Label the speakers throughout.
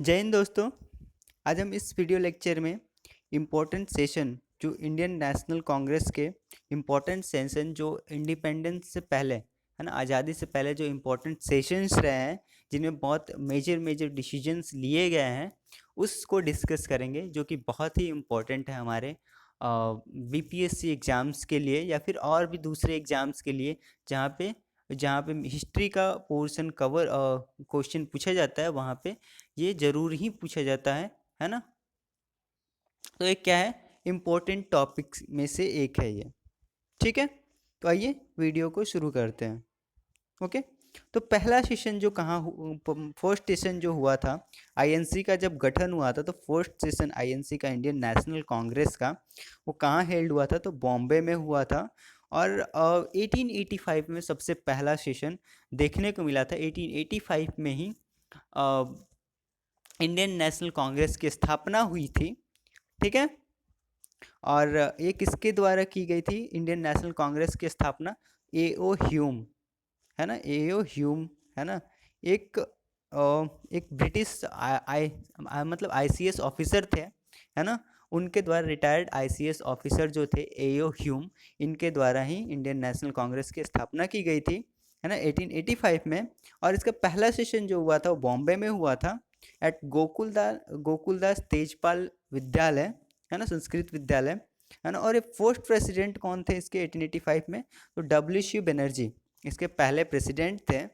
Speaker 1: जय हिंद दोस्तों। आज हम इस वीडियो लेक्चर में इम्पोर्टेंट सेशन जो इंडियन नेशनल कांग्रेस के इम्पोर्टेंट सेशन जो इंडिपेंडेंस से पहले है ना, आज़ादी से पहले जो इम्पोर्टेंट सेशंस रहे हैं जिनमें बहुत मेजर मेजर डिसीजंस लिए गए हैं उसको डिस्कस करेंगे, जो कि बहुत ही इम्पोर्टेंट है हमारे बीपीएससी एग्ज़ाम्स के लिए या फिर और भी दूसरे एग्ज़ाम्स के लिए, जहाँ पे हिस्ट्री का पोर्शन कवर क्वेश्चन पूछा जाता है, वहाँ पे ये ज़रूर ही पूछा जाता है ना। तो ये क्या है, इम्पोर्टेंट टॉपिक्स में से एक है ये। ठीक है, तो आइए वीडियो को शुरू करते हैं। ओके, तो पहला सेशन जो फर्स्ट सेशन जो हुआ था आईएनसी का, जब गठन हुआ था तो फर्स्ट सेशन आईएनसी का, इंडियन नेशनल कांग्रेस का, वो कहाँ हेल्ड हुआ था, तो बॉम्बे में हुआ था। और 1885 में सबसे पहला सेशन देखने को मिला था। 1885 में ही इंडियन नेशनल कांग्रेस की स्थापना हुई थी। ठीक है, और ये किसके द्वारा की गई थी इंडियन नेशनल कांग्रेस की स्थापना? एओ ह्यूम, है ना, एओ ह्यूम, है ना। एक एक ब्रिटिश मतलब आईसीएस ऑफिसर थे, है ना। उनके द्वारा, रिटायर्ड आईसीएस ऑफिसर जो थे एओ ह्यूम, इनके द्वारा ही इंडियन नेशनल कांग्रेस की स्थापना की गई थी, है ना, 1885 में। और इसका पहला सेशन जो हुआ था वो बॉम्बे में हुआ था, एट गोकुलदास तेजपाल विद्यालय, है ना, संस्कृत विद्यालय, है ना। और ये फर्स्ट प्रेसिडेंट कौन थे इसके 1885 में? तो डब्ल्यू बनर्जी इसके पहले प्रेसिडेंट थे।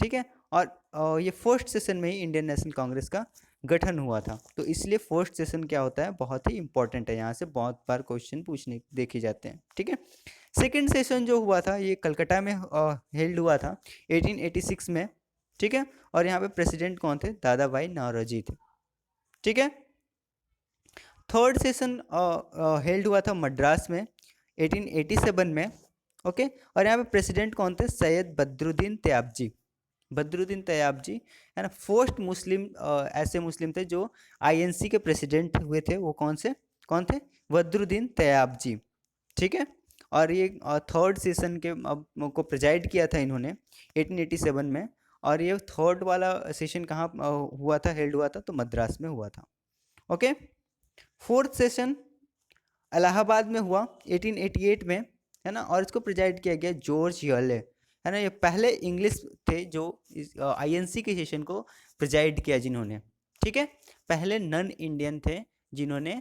Speaker 1: ठीक है, और ये फर्स्ट सेशन में ही इंडियन नेशनल कांग्रेस का गठन हुआ था, तो इसलिए फर्स्ट सेशन क्या होता है, बहुत ही इंपॉर्टेंट है, यहाँ से बहुत बार क्वेश्चन पूछने देखे जाते हैं। ठीक है, सेकेंड सेशन जो हुआ था ये कलकत्ता में हेल्ड हुआ था 1886 में। ठीक है, और यहाँ पे प्रेसिडेंट कौन थे? दादा भाई नौरोजी थे। ठीक है, थर्ड सेशन हेल्ड हुआ था मद्रास में 1887 में। ओके, और यहाँ पे प्रेसिडेंट कौन थे? सैयद बदरुद्दीन तैयबजी, बदरुद्दीन तैयबजी, है ना। फर्स्ट मुस्लिम ऐसे मुस्लिम थे जो आईएनसी के प्रेसिडेंट हुए थे, वो कौन थे? बदरुद्दीन तैयबजी। ठीक है, और ये थर्ड सेशन के को प्रेजाइड किया था इन्होंने 1887 में। और ये थर्ड वाला सेशन कहाँ हुआ था, हेल्ड हुआ था? तो मद्रास में हुआ था। ओके, फोर्थ सेशन इलाहाबाद में हुआ 1888 में, है ना। और इसको प्रेजाइड किया गया जॉर्ज यले, है ना। ये पहले इंग्लिश थे जो आईएनसी के सेशन को प्रेजाइड किया जिन्होंने। ठीक है, पहले नन इंडियन थे जिन्होंने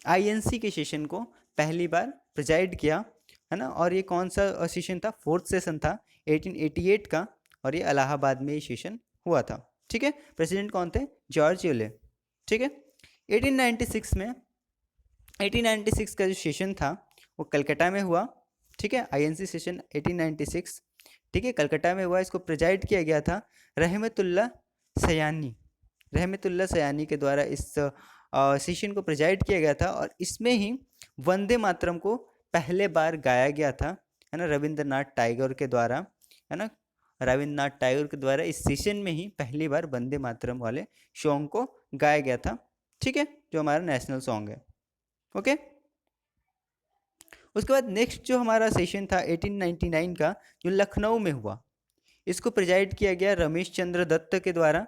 Speaker 1: आईएनसी के सेशन को पहली बार प्रेजाइड किया, है ना। और ये कौन सा सेशन था? फोर्थ सेशन था 1888 का, और ये इलाहाबाद में ये सेशन हुआ था। ठीक है, प्रेसिडेंट कौन थे? George Yule. ठीक है, 1896 में 1896 का जो सेशन था वो कलकत्ता में हुआ। ठीक है, आईएनसी सेशन 1896, ठीक है, कलकत्ता में हुआ। इसको प्रेजाइड किया गया था रहमतुल्लाह सयानी, रहमतुल्लाह सयानी के द्वारा इस सेशन को प्रेजाइड किया गया था। और इसमें ही वंदे मातरम को पहले बार गाया गया था, है ना, रविंद्रनाथ टैगोर के द्वारा, है ना। रविंद्रनाथ टैगोर के द्वारा इस सेशन में ही पहली बार वंदे मातरम वाले सॉन्ग को गाया गया था। ठीक है, जो हमारा नेशनल सॉन्ग है। ओके, उसके बाद नेक्स्ट जो हमारा सेशन था 1899 का, जो लखनऊ में हुआ, इसको प्रेजाइड किया गया रमेश चंद्र दत्त के द्वारा,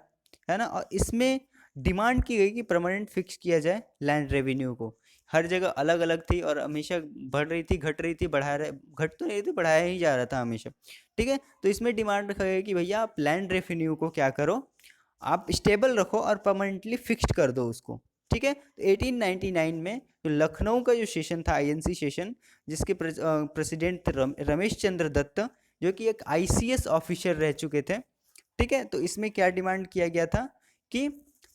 Speaker 1: है ना। और इसमें डिमांड की गई कि परमानेंट फिक्स किया जाए लैंड रेवेन्यू को। हर जगह अलग अलग थी और हमेशा बढ़ रही थी, घट रही थी, घट तो नहीं थी, बढ़ाया ही जा रहा था हमेशा। ठीक है, तो इसमें डिमांड रखा गया कि भैया आप लैंड रेवेन्यू को क्या करो, आप स्टेबल रखो और परमानेंटली फिक्स्ड कर दो उसको। ठीक है, तो 1899 में जो लखनऊ का जो सेशन था आईएनसी सेशन, जिसके प्रेसिडेंट थे रमेश चंद्र दत्त, जो कि एक आईसीएस ऑफिसर रह चुके थे। ठीक है, तो इसमें क्या डिमांड किया गया था कि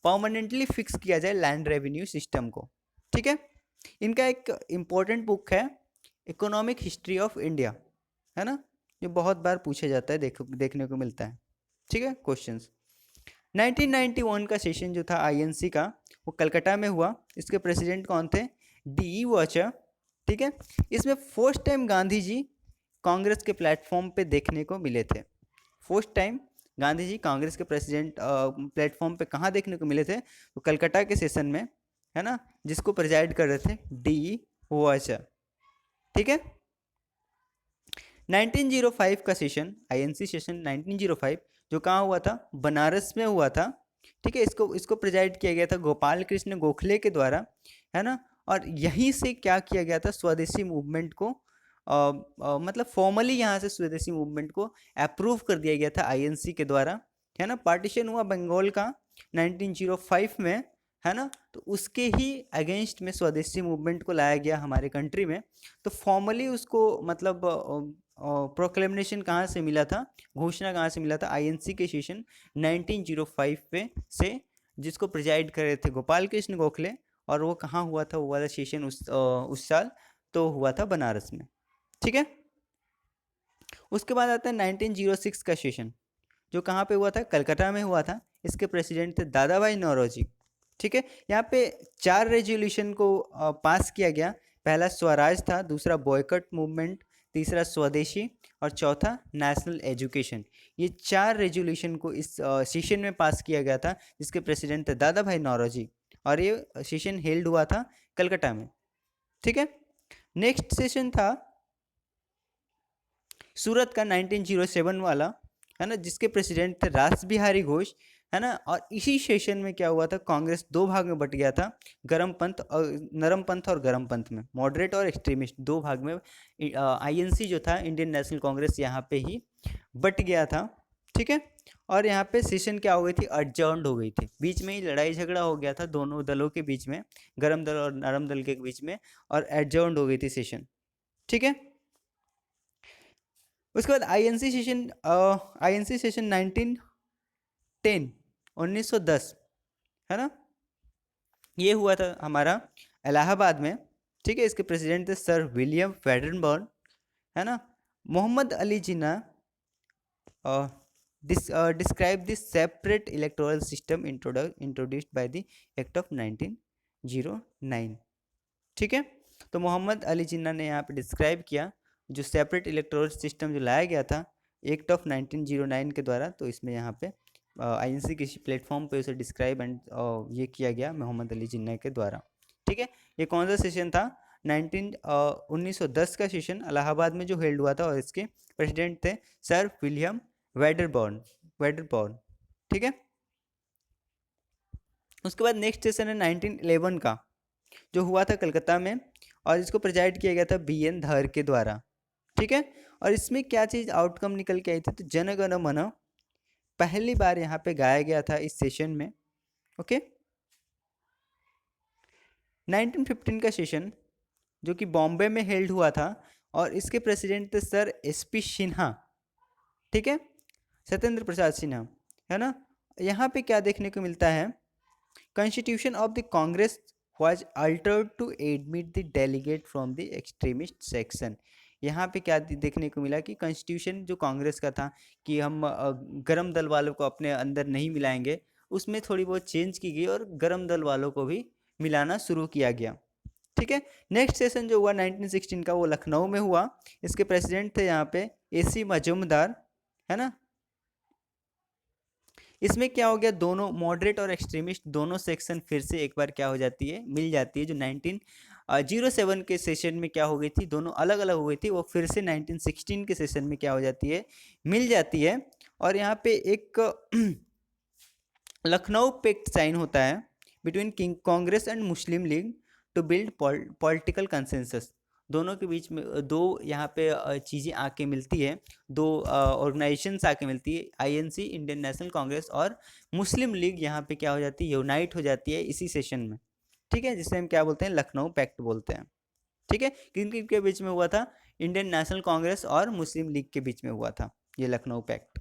Speaker 1: परमानेंटली फिक्स किया जाए लैंड रेवेन्यू सिस्टम को। ठीक है, इनका एक इम्पोर्टेंट बुक है इकोनॉमिक हिस्ट्री ऑफ इंडिया, है ना, जो बहुत बार पूछा जाता है, देखने को मिलता है। ठीक है, क्वेश्चंस। 1991 का सेशन जो था आईएनसी का, वो कलकत्ता में हुआ। इसके प्रेसिडेंट कौन थे? D watcher. ठीक है, इसमें फर्स्ट टाइम गांधी जी कांग्रेस के प्लेटफॉर्म पे देखने को मिले थे। फर्स्ट टाइम गांधी जी कांग्रेस के प्रेसिडेंट प्लेटफॉर्म पे कहाँ देखने को मिले थे? तो कलकत्ता के सेशन में, है ना, जिसको प्रेजाइड कर रहे थे डी वॉचर। ठीक है, 1905 का सेशन, आईएनसी सेशन 1905, जो कहाँ हुआ था? बनारस में हुआ था। ठीक है, इसको इसको प्रेजाइड किया गया था गोपाल कृष्ण गोखले के द्वारा, है ना। और यहीं से क्या किया गया था, स्वदेशी मूवमेंट को मतलब फॉर्मली यहाँ से स्वदेशी मूवमेंट को अप्रूव कर दिया गया था आईएनसी के द्वारा, है ना। पार्टीशन हुआ बंगाल का 1905 में, है ना। तो उसके ही अगेंस्ट में स्वदेशी मूवमेंट को लाया गया हमारे कंट्री में। तो फॉर्मली उसको मतलब प्रोक्लेमेशन कहाँ से मिला था, घोषणा कहाँ से मिला था, आईएनसी के सेशन 1905 पे से, जिसको प्रिजाइड कर रहे थे गोपाल कृष्ण गोखले। और वो कहाँ हुआ था, वो वाला सेशन उस साल तो हुआ था बनारस में, ठीक है। उसके बाद आता है 1906 का सेशन, जो कहाँ पे हुआ था, कलकत्ता में हुआ था। इसके प्रेसिडेंट थे दादा भाई नौरोजी, ठीक है। यहाँ पे 4 रेजोल्यूशन को पास किया गया। पहला स्वराज था, दूसरा बॉयकॉट मूवमेंट, तीसरा स्वदेशी और चौथा नेशनल एजुकेशन। ये 4 रेजोल्यूशन को इस सेशन में पास किया गया था, जिसके प्रेसिडेंट थे दादा भाई नौरोजी। और ये सेशन हेल्ड हुआ था कलकत्ता में, ठीक है। नेक्स्ट सेशन था सूरत का 1907 वाला, है ना, जिसके प्रेसिडेंट थे रास बिहारी घोष, है ना। और इसी सेशन में क्या हुआ था, कांग्रेस 2 भाग में बट गया था, गरम पंथ और नरम पंथ और गरम पंथ में, मॉडरेट और एक्सट्रीमिस्ट 2 भाग में। आईएनसी जो था, इंडियन नेशनल कांग्रेस, यहाँ पे ही बट गया था, ठीक है। और यहाँ पे सेशन क्या हो गई थी, एडजर्न्ड हो गई थी, बीच में ही लड़ाई झगड़ा हो गया था दोनों दलों के बीच में, गरम दल और नरम दल के बीच में, और एडजर्न्ड हो गई थी सेशन, ठीक है। उसके बाद आईएनसी सेशन 1910, है ना, ये हुआ था हमारा इलाहाबाद में, ठीक है। इसके प्रेसिडेंट थे सर विलियम वेडनबर्न, है ना। Mohammad Ali Jinnah describe this separate electoral system introduced by the act of 1909, ठीक है। तो मोहम्मद अली जिन्ना ने यहाँ पे डिस्क्राइब किया जो सेपरेट इलेक्टोरल सिस्टम जो लाया गया था एक्ट ऑफ 1909 के द्वारा। तो इसमें यहाँ पे आईएनसी किसी प्लेटफॉर्म पे उसे डिस्क्राइब एंड ये किया गया मोहम्मद अली जिन्ना के द्वारा, ठीक है। ये कौन सा सेशन था, 1910 का सेशन इलाहाबाद में जो हेल्ड हुआ था, और इसके प्रेसिडेंट थे सर विलियम वेडरबॉर्न, ठीक है। उसके बाद नेक्स्ट सेशन है 1911 का, जो हुआ था कलकत्ता में, और इसको प्रेजाइड किया गया था बीएन धर के द्वारा, ठीक है। और इसमें क्या चीज़ आउटकम निकल के आई थी, तो जन गण मन पहली बार यहाँ पे गाया गया था इस सेशन में, ओके। 1915 का सेशन जो कि बॉम्बे में हेल्ड हुआ था, और इसके प्रेसिडेंट थे सर एसपी सिन्हा, ठीक है, सत्येंद्र प्रसाद सिन्हा, है ना। यहाँ पे क्या देखने को मिलता है, constitution of the Congress was altered to admit the delegate from the extremist section। यहाँ पे क्या देखने को मिला कि कॉन्स्टिट्यूशन जो कांग्रेस का था कि हम गरम दल वालों को अपने अंदर नहीं मिलाएंगे, उसमें थोड़ी बहुत चेंज की गई और गरम दल वालों को भी मिलाना शुरू किया गया, ठीक है। नेक्स्ट सेशन जो हुआ 1916 का, वो लखनऊ में हुआ। इसके प्रेसिडेंट थे यहाँ पे एसी मजूमदार, है ना। इसमें क्या हो गया, दोनों मॉडरेट और एक्सट्रीमिस्ट दोनों सेक्शन फिर से एक बार क्या हो जाती है, मिल जाती है। जो 1907 के सेशन में क्या हो गई थी, दोनों अलग अलग हो गई थी, वो फिर से 1916 के सेशन में क्या हो जाती है, मिल जाती है। और यहाँ पे एक लखनऊ पैक्ट साइन होता है between king Congress and Muslim League to build political consensus. दोनों के बीच में दो यहाँ पे चीज़ें आके मिलती है, दो ऑर्गेनाइजेशंस आके मिलती है, आईएनसी इंडियन नेशनल कांग्रेस और मुस्लिम लीग यहाँ पे क्या हो जाती है, यूनाइट हो जाती है इसी सेशन में, ठीक है, जिसे हम क्या बोलते हैं, लखनऊ पैक्ट बोलते हैं, ठीक है। किन किन के बीच में हुआ था, इंडियन नेशनल कांग्रेस और मुस्लिम लीग के बीच में हुआ था ये Lucknow pact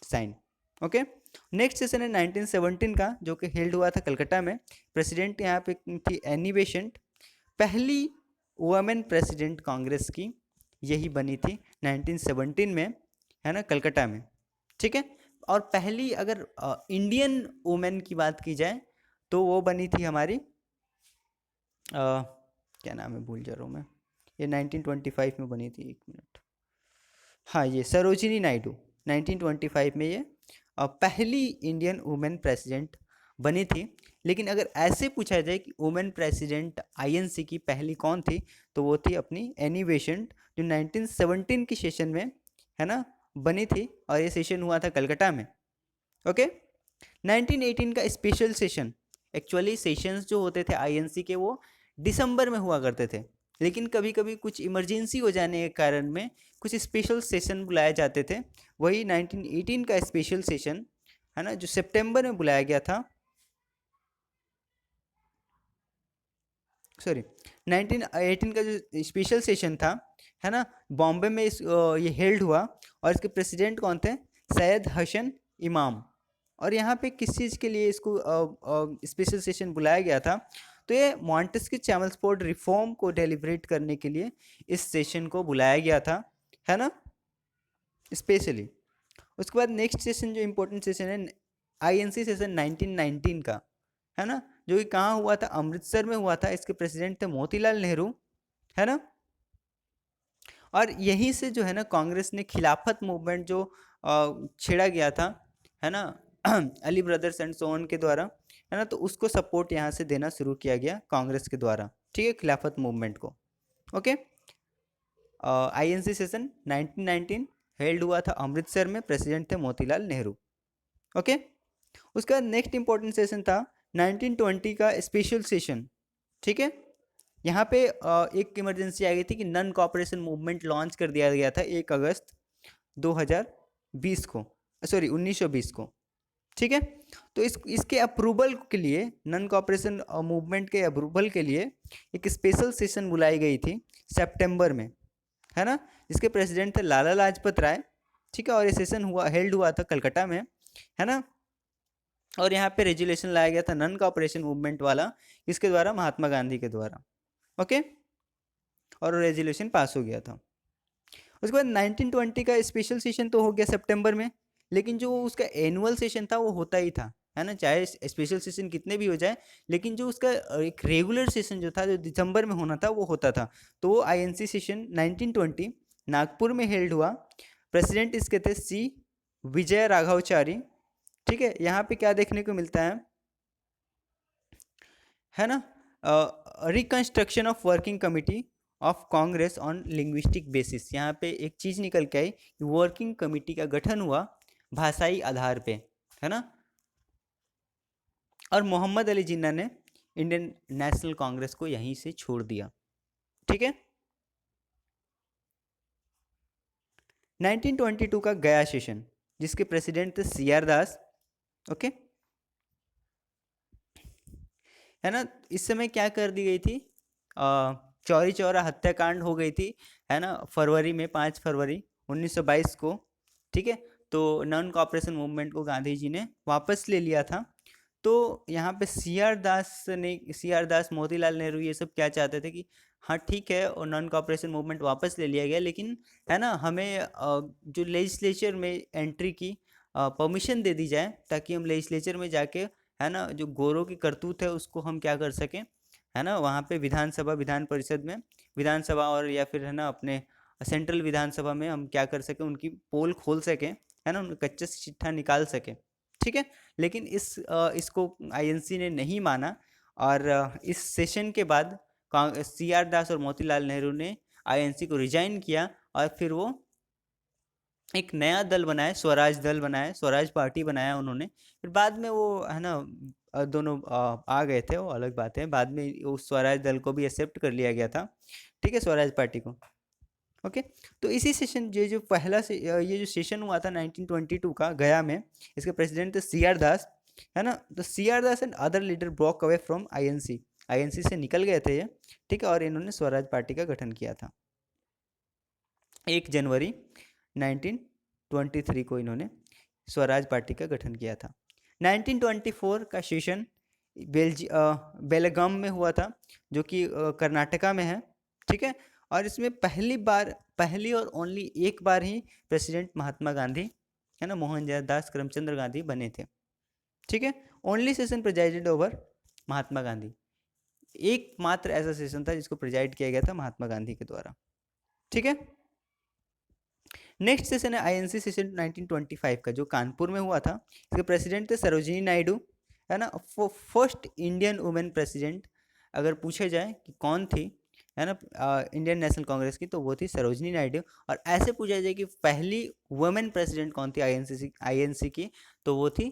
Speaker 1: sign, okay. Next session है 1917 का, जो कि हेल्ड हुआ था कलकत्ता में। प्रेसिडेंट यहाँ पे थी एनी बेसेंट, पहली वुमेन प्रेसिडेंट कांग्रेस की यही बनी थी 1917 में, है ना, कलकत्ता में, ठीक है। और पहली अगर इंडियन वुमेन की बात की जाए तो वो बनी थी हमारी क्या नाम है, भूल जा रहा हूँ मैं, ये 1925 में बनी थी, 1 मिनट, हाँ, ये सरोजिनी नायडू 1925 में ये पहली इंडियन वुमेन प्रेसिडेंट बनी थी। लेकिन अगर ऐसे पूछा जाए कि वुमेन प्रेसिडेंट आईएनसी की पहली कौन थी, तो वो थी अपनी एनी बेसेंट, जो 1917 की सेशन में, है ना, बनी थी, और ये सेशन हुआ था कलकत्ता में, ओके। 1918 का स्पेशल सेशन, एक्चुअली सेशंस जो होते थे आईएनसी के वो दिसंबर में हुआ करते थे, लेकिन कभी कभी कुछ इमरजेंसी हो जाने के कारण में कुछ स्पेशल सेशन बुलाए जाते थे। वही 1918 का स्पेशल सेशन है ना, जो सितंबर में बुलाया गया था, सॉरी 1918 का जो स्पेशल सेशन था है ना, बॉम्बे में ये हेल्ड हुआ। और इसके प्रेसिडेंट कौन थे? सैयद हसन इमाम। और यहाँ पे किस चीज़ के लिए इसको स्पेशल सेशन बुलाया गया था? तो ये मॉन्टेस्क्यू चैमल्सफोर्ड रिफॉर्म को डेलिब्रेट करने के लिए इस सेशन को बुलाया गया था, है ना, स्पेशली। उसके बाद नेक्स्ट सेशन जो इम्पोर्टेंट सेशन है आईएनसी सेशन 1919 का, है ना, जो कि कहाँ हुआ था? अमृतसर में हुआ था। इसके प्रेसिडेंट थे मोतीलाल नेहरू, है ना। और यहीं से जो है ना कांग्रेस ने खिलाफत मूवमेंट जो छेड़ा गया था, है ना, अली ब्रदर्स एंड सोन के द्वारा, है ना, तो उसको सपोर्ट यहाँ से देना शुरू किया गया कांग्रेस के द्वारा, ठीक है, खिलाफत मूवमेंट को। ओके, आईएनसी सेशन 1919 हेल्ड हुआ था अमृतसर में, प्रेसिडेंट थे मोतीलाल नेहरू। ओके, उसका नेक्स्ट इंपॉर्टेंट सेशन था 1920 का स्पेशल सेशन, ठीक है। यहाँ पे एक इमरजेंसी आ गई थी कि नन कॉपरेशन मूवमेंट लॉन्च कर दिया गया था 1 अगस्त 2020 को, सॉरी 1920 को, ठीक है। तो इसके अप्रूवल के लिए, नन कॉपरेशन मूवमेंट के अप्रूवल के लिए एक स्पेशल सेशन बुलाई गई थी सितंबर में, है ना, जिसके प्रेसिडेंट थे लाला लाजपत राय, ठीक है। और ये सेशन हेल्ड हुआ था कलकत्ता में, है ना। और यहाँ पे रेजुलेशन लाया गया था नन कॉपरेशन मूवमेंट वाला, इसके द्वारा महात्मा गांधी के द्वारा, ओके। और रेजुलेशन पास हो गया था। उसके बाद 1920 का स्पेशल सेशन तो हो गया सितंबर में, लेकिन जो उसका एनुअल सेशन था वो होता ही था, है ना, चाहे स्पेशल सेशन कितने भी हो जाए, लेकिन जो उसका एक रेगुलर सेशन जो था, जो दिसंबर में होना था, वो होता था। तो वो आईएनसी सेशन 1920 नागपुर में हेल्ड हुआ। प्रेसिडेंट इसके थे सी विजय राघवचारी, ठीक है। यहाँ पे क्या देखने को मिलता है ना, reconstruction of working committee of Congress on linguistic basis. यहाँ पे एक चीज़ निकल के आई कि वर्किंग कमिटी का गठन हुआ भाषाई आधार पे, है ना। और मोहम्मद अली जिन्ना ने इंडियन नेशनल कांग्रेस को यहीं से छोड़ दिया, ठीक है। 1922 का गया सेशन, जिसके प्रेसिडेंट थे सी आर दास, ओके, है ना। इस समय क्या कर दी गई थी? चौरी चौरा हत्याकांड हो गई थी, है ना, फरवरी में, 5 फरवरी 1922 को, ठीक है। तो नॉन कॉपरेशन मूवमेंट को गांधी जी ने वापस ले लिया था। तो यहाँ पे सी आर दास, मोतीलाल नेहरू, ये सब क्या चाहते थे कि हाँ ठीक है, और नॉन कॉपरेशन मूवमेंट वापस ले लिया गया, लेकिन है ना, हमें जो लेजिस्लेचर में एंट्री की परमिशन दे दी जाए, ताकि हम लेजिस्लेचर में जाके, है ना, जो गोरों की करतूत है उसको हम क्या कर सकें, है ना, वहाँ पे विधानसभा, विधान परिषद में, विधानसभा और या फिर है ना अपने सेंट्रल विधानसभा में हम क्या कर सकें, उनकी पोल खोल सकें, है ना, उनका कच्चा चिट्ठा निकाल सकें, ठीक है। लेकिन इसको आईएनसी ने नहीं माना। और इस सेशन के बाद सी आर दास और मोतीलाल नेहरू ने आईएनसी को रिजाइन किया, और फिर वो एक नया दल बनाए, स्वराज दल बनाए, स्वराज पार्टी बनाया उन्होंने। फिर बाद में वो, है ना, दोनों आ गए थे, वो अलग बात है। बाद में उस स्वराज दल को भी एक्सेप्ट कर लिया गया था, ठीक है, स्वराज पार्टी को, ओके। तो इसी सेशन, ये जो पहला से ये जो सेशन हुआ था 1922 का गया में, इसके प्रेसिडेंट थे सी आर दास, है ना। तो C R Das and other leader broke away from INC, INC से निकल गए थे ये, ठीक है। और इन्होंने स्वराज पार्टी का गठन किया था 1 जनवरी 1923 को, इन्होंने स्वराज पार्टी का गठन किया था। 1924 का सेशन बेलगाम में हुआ था, जो कि कर्नाटका में है, ठीक है। और इसमें पहली और ओनली एक बार ही प्रेसिडेंट महात्मा गांधी, है ना, मोहनदास करमचंद्र गांधी बने थे, ठीक है। Only session प्रेजाइडेड over Mahatma Gandhi, एकमात्र ऐसा सेशन था जिसको प्रेजाइड किया गया था महात्मा गांधी के द्वारा, ठीक है। नेक्स्ट सेशन है आईएनसी सेशन 1925 का, जो कानपुर में हुआ था। इसके प्रेसिडेंट थे सरोजिनी नायडू, है ना। फर्स्ट इंडियन वुमेन प्रेसिडेंट अगर पूछा जाए कि कौन थी, है ना, इंडियन नेशनल कांग्रेस की, तो वो थी सरोजिनी नायडू। और ऐसे पूछा जाए कि पहली वुमेन प्रेसिडेंट कौन थी आईएनसी की, तो वो थी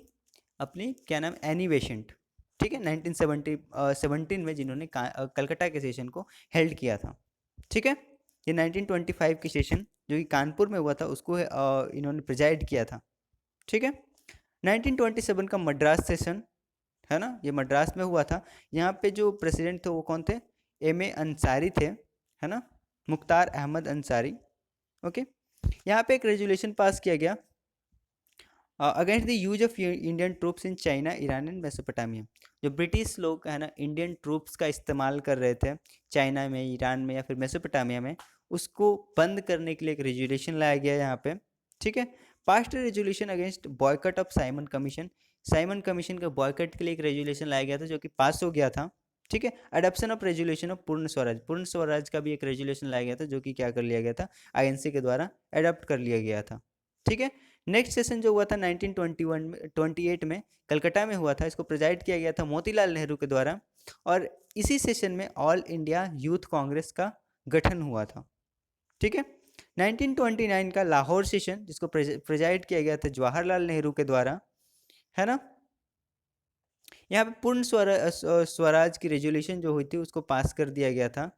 Speaker 1: अपनी क्या नाम, एनी बेसेंट, ठीक है, 1917 में जिन्होंने कलकत्ता के सेशन को हेल्ड किया था, ठीक है। ये 1925 की सेशन जो कि कानपुर में हुआ था उसको इन्होंने प्रिजाइड किया था, ठीक है। 1927 का मद्रास सेशन है ना, ये मद्रास में हुआ था। यहाँ पे जो प्रेसिडेंट थे वो कौन थे, M.A. अंसारी थे, है ना, मुख्तार अहमद अंसारी, ओके। यहाँ पे एक रेजुलेशन पास किया गया against the use of Indian troops in China, Iran and Mesopotamia. जो ब्रिटिश लोग है ना इंडियन ट्रूप्स का इस्तेमाल कर रहे थे चाइना में, ईरान में या फिर मेसोपोटामिया में, उसको बंद करने के लिए एक रेजुलेशन लाया गया यहाँ पे, ठीक है। Past resolution against boy cut of Simon commission, Simon commission का बॉयकट के लिए एक रेजुलेशन लाया गया था जो कि पास हो गया था, ठीक है। अडॉप्शन ऑफ रेजुलेशन ऑफ पूर्ण स्वराज, पूर्ण स्वराज का भी एक रेजुलेशन लाया गया था जो कि क्या कर लिया गया था, INC के द्वारा अडॉप्ट कर लिया गया था, ठीक है। नेक्स्ट सेशन जो हुआ था 1921 में 28 में कलकत्ता में हुआ था, इसको प्रेजाइड किया गया था मोतीलाल नेहरू के द्वारा, और इसी सेशन में ऑल इंडिया यूथ कांग्रेस का गठन हुआ था, ठीक है। 1929 का लाहौर सेशन जिसको प्रेजाइड किया गया था जवाहरलाल नेहरू के द्वारा, है ना। यहाँ पे पूर्ण स्वराज की रेजोल्यूशन जो हुई थी उसको पास कर दिया गया था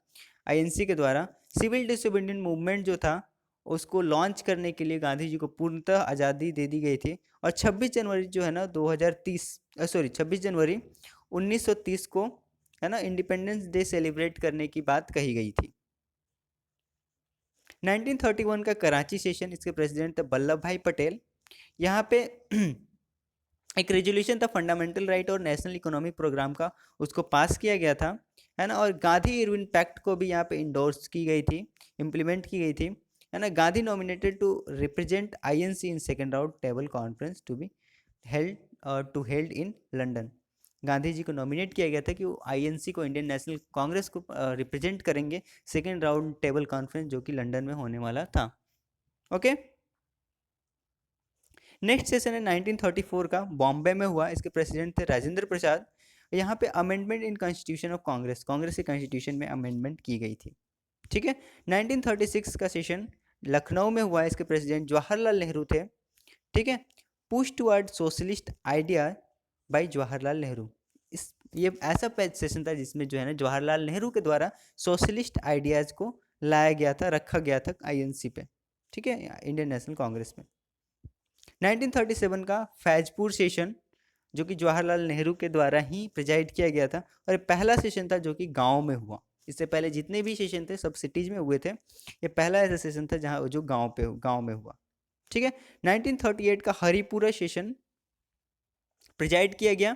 Speaker 1: INC के द्वारा। सिविल डिसोबीडियंट मूवमेंट जो था उसको लॉन्च करने के लिए गांधी जी को पूर्णतः आज़ादी दे दी गई थी, और 26 जनवरी जो है ना 26 जनवरी 1930 को है ना इंडिपेंडेंस डे सेलिब्रेट करने की बात कही गई थी। 1931 का कराची सेशन, इसके प्रेसिडेंट थे वल्लभ भाई पटेल। यहाँ पे एक रेजोल्यूशन था फंडामेंटल राइट और नेशनल इकोनॉमिक प्रोग्राम का, उसको पास किया गया था, है ना। और गांधी इरविन पैक्ट को भी यहाँ पे इंडोर्स की गई थी, इम्प्लीमेंट की गई थी, है ना। Gandhi nominated to represent INC in second round table conference to be held in London. Gandhi ji को नॉमिनेट किया गया था कि वो INC को, इंडियन नेशनल कांग्रेस को रिप्रेजेंट करेंगे सेकेंड राउंड टेबल कॉन्फ्रेंस जो कि लंदन में होने वाला था, ओके। नेक्स्ट सेशन है 1934 का, बॉम्बे में हुआ, इसके प्रेसिडेंट थे राजेंद्र प्रसाद। यहाँ पे amendment in constitution of Congress, Congress के कॉन्स्टिट्यूशन में अमेंडमेंट की गई थी, ठीक है। 1936 का सेशन लखनऊ में हुआ, इसके प्रेसिडेंट जवाहरलाल नेहरू थे, ठीक है। Push toward socialist idea by Jawaharlal Nehru, इस ये ऐसा सेशन था जिसमें जो है ना जवाहरलाल नेहरू के द्वारा सोशलिस्ट आइडियाज़ को लाया गया था, रखा गया था INC पे, ठीक है, इंडियन नेशनल कांग्रेस में। 1937 का फैजपुर सेशन जो कि जवाहरलाल नेहरू के द्वारा ही प्रिजाइड किया गया था, और ये पहला सेशन था जो कि गांव में हुआ। इससे पहले जितने भी सेशन थे सब सिटीज में हुए थे, ये पहला ऐसा सेशन था जहां जो गांव में हुआ, ठीक है। 1938 का हरिपुरा सेशन प्रिजाइड किया गया,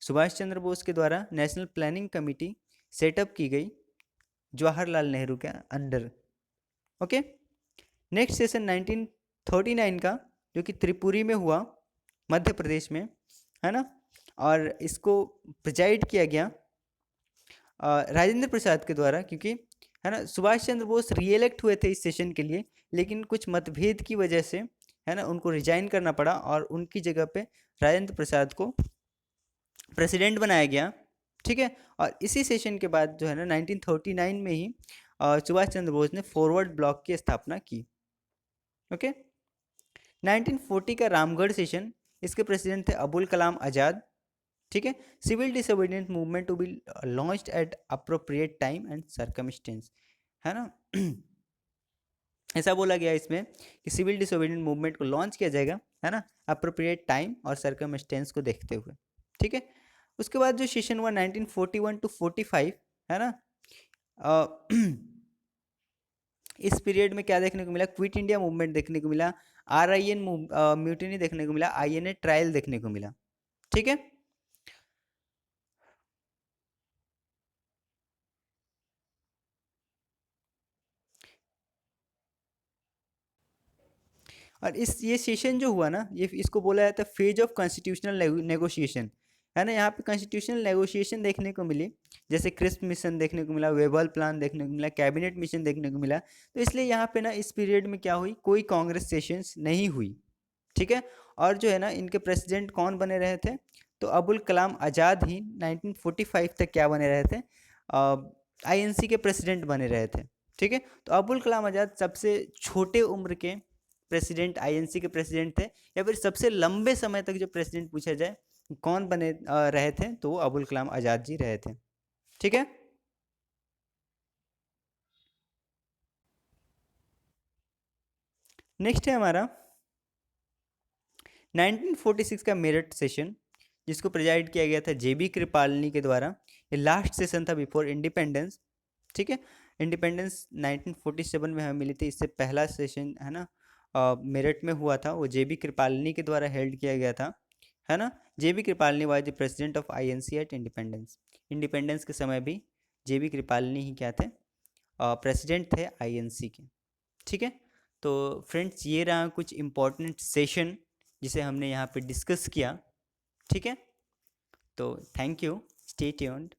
Speaker 1: सुभाष चंद्र बोस के द्वारा नेशनल प्लानिंग कमेटी सेटअप की गई जवाहरलाल नेहरू के अंडर, ओके। नेक्स्ट सेशन 1939 का जो कि त्रिपुरी में हुआ, मध्य प्रदेश में, है ना। और इसको प्रिजाइड किया गया राजेंद्र प्रसाद के द्वारा, क्योंकि है ना सुभाष चंद्र बोस रीएलेक्ट हुए थे इस सेशन के लिए, लेकिन कुछ मतभेद की वजह से है ना उनको रिजाइन करना पड़ा, और उनकी जगह पे राजेंद्र प्रसाद को प्रेसिडेंट बनाया गया, ठीक है। और इसी सेशन के बाद जो है ना 1939 में ही सुभाष चंद्र बोस ने फॉरवर्ड ब्लॉक की स्थापना की, ओके। 1940 का रामगढ़ सेशन, इसके प्रेसिडेंट थे अबुल कलाम आज़ाद, ठीक है। Civil disobedience movement to be launched at appropriate time and circumstance, है ना। ऐसा बोला गया इसमें कि सिविल डिसोबीडियंट मूवमेंट को लॉन्च किया जाएगा, है ना, अप्रोप्रिएट टाइम और सर्कमस्टेंस को देखते हुए, ठीक है। उसके बाद जो सेशन हुआ 1941 टू 45, है ना, इस पीरियड में क्या देखने को मिला, क्विट इंडिया मूवमेंट देखने को मिला, RIN म्यूटिनी देखने को मिला, INA ट्रायल देखने को मिला, ठीक है। और ये सेशन जो हुआ ना, ये इसको बोला जाता है फेज ऑफ कॉन्स्टिट्यूशनल नेगोशिएशन, है ना। यहाँ पे कॉन्स्टिट्यूशनल नेगोशिएशन देखने को मिली, जैसे क्रिस्प मिशन देखने को मिला, वेबल प्लान देखने को मिला, कैबिनेट मिशन देखने को मिला। तो इसलिए यहाँ पे ना इस पीरियड में क्या हुई, कोई कांग्रेस सेशंस नहीं हुई, ठीक है। और जो है ना इनके प्रेसिडेंट कौन बने रहे थे, तो अबुल कलाम आज़ाद ही 1945 तक क्या बने रहे थे, INC के प्रेसिडेंट बने रहे थे, ठीक है। तो अबुल कलाम आज़ाद सबसे छोटे उम्र के प्रेसिडेंट INC के प्रेसिडेंट थे, या फिर सबसे लंबे समय तक जो प्रेसिडेंट पूछा जाए कौन बने रहे थे, तो वो अबुल कलाम आज़ाद जी रहे थे। ठीक है। नेक्स्ट है हमारा 1946 का मेरठ सेशन, जिसको प्रेजाइड किया गया था जेबी कृपालनी के द्वारा। ये लास्ट सेशन था बिफोर इंडिपेंडेंस। ठीक है। इंडिपेंडेंस 1947 में हमें मिली थी, इससे पहला सेशन है ना मेरठ में हुआ था, वो जेबी कृपालनी के द्वारा हेल्ड किया गया था, है ना। J B Kripalani was the president of INC at independence. Independence के समय भी जेबी कृपालनी ही क्या थे, प्रेसिडेंट थे आईएनसी के। ठीक है। तो फ्रेंड्स, ये रहा कुछ इम्पोर्टेंट सेशन जिसे हमने यहाँ पे डिस्कस किया। ठीक है। तो थैंक यू, स्टे ट्यून्ड।